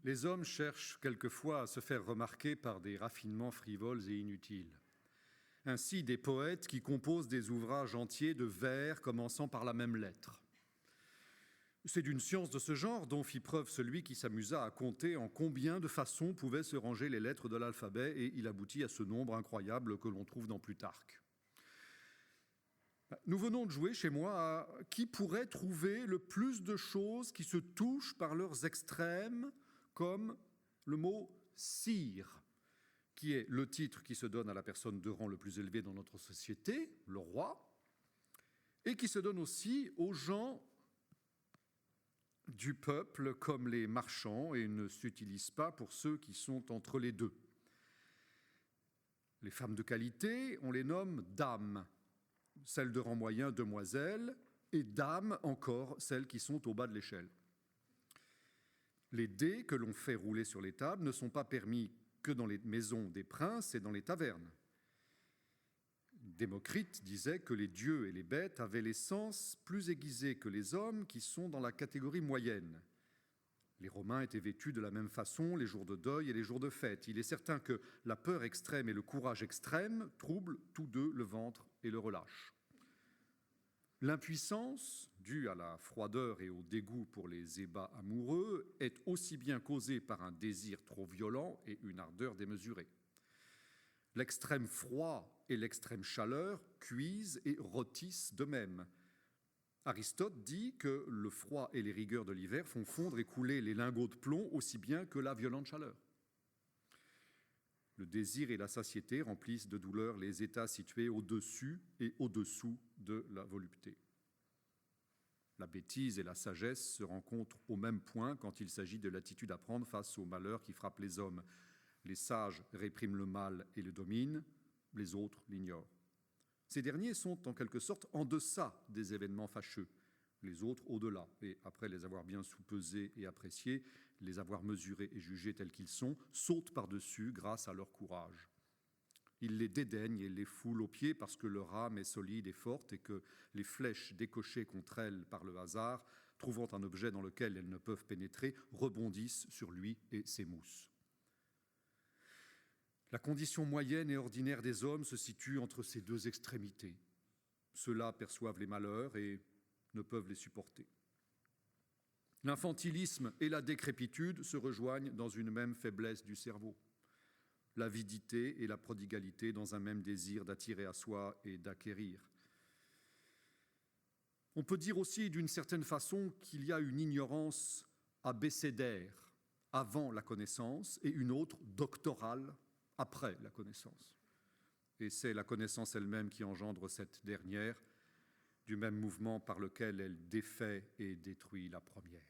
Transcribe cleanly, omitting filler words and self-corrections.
Les hommes cherchent quelquefois à se faire remarquer par des raffinements frivoles et inutiles. Ainsi, des poètes qui composent des ouvrages entiers de vers commençant par la même lettre. C'est d'une science de ce genre dont fit preuve celui qui s'amusa à compter en combien de façons pouvaient se ranger les lettres de l'alphabet, et il aboutit à ce nombre incroyable que l'on trouve dans Plutarque. Nous venons de jouer chez moi à qui pourrait trouver le plus de choses qui se touchent par leurs extrêmes, comme le mot « sire », qui est le titre qui se donne à la personne de rang le plus élevé dans notre société, le roi, et qui se donne aussi aux gens du peuple comme les marchands et ne s'utilise pas pour ceux qui sont entre les deux. Les femmes de qualité, on les nomme dames, celles de rang moyen, demoiselles, et dames encore, celles qui sont au bas de l'échelle. Les dés que l'on fait rouler sur les tables ne sont pas permis que dans les maisons des princes et dans les tavernes. Démocrite disait que les dieux et les bêtes avaient les sens plus aiguisés que les hommes qui sont dans la catégorie moyenne. Les Romains étaient vêtus de la même façon les jours de deuil et les jours de fête. Il est certain que la peur extrême et le courage extrême troublent tous deux le ventre et le relâchent. L'impuissance, due à la froideur et au dégoût pour les ébats amoureux, est aussi bien causée par un désir trop violent et une ardeur démesurée. L'extrême froid et l'extrême chaleur cuisent et rôtissent de même. Aristote dit que le froid et les rigueurs de l'hiver font fondre et couler les lingots de plomb aussi bien que la violente chaleur. Le désir et la satiété remplissent de douleur les états situés au-dessus et au-dessous de la volupté. La bêtise et la sagesse se rencontrent au même point quand il s'agit de l'attitude à prendre face aux malheurs qui frappent les hommes. Les sages répriment le mal et le dominent, les autres l'ignorent. Ces derniers sont en quelque sorte en deçà des événements fâcheux, les autres au-delà, et après les avoir bien soupesés et appréciés, les avoir mesurés et jugés tels qu'ils sont, sautent par-dessus grâce à leur courage. Ils les dédaignent et les foulent aux pieds parce que leur âme est solide et forte et que les flèches décochées contre elles par le hasard, trouvant un objet dans lequel elles ne peuvent pénétrer, rebondissent sur lui et s'émoussent. La condition moyenne et ordinaire des hommes se situe entre ces deux extrémités. Ceux-là perçoivent les malheurs et ne peuvent les supporter. L'infantilisme et la décrépitude se rejoignent dans une même faiblesse du cerveau. L'avidité et la prodigalité dans un même désir d'attirer à soi et d'acquérir. On peut dire aussi d'une certaine façon qu'il y a une ignorance abécédaire avant la connaissance et une autre doctorale après la connaissance. Et c'est la connaissance elle-même qui engendre cette dernière, du même mouvement par lequel elle défait et détruit la première.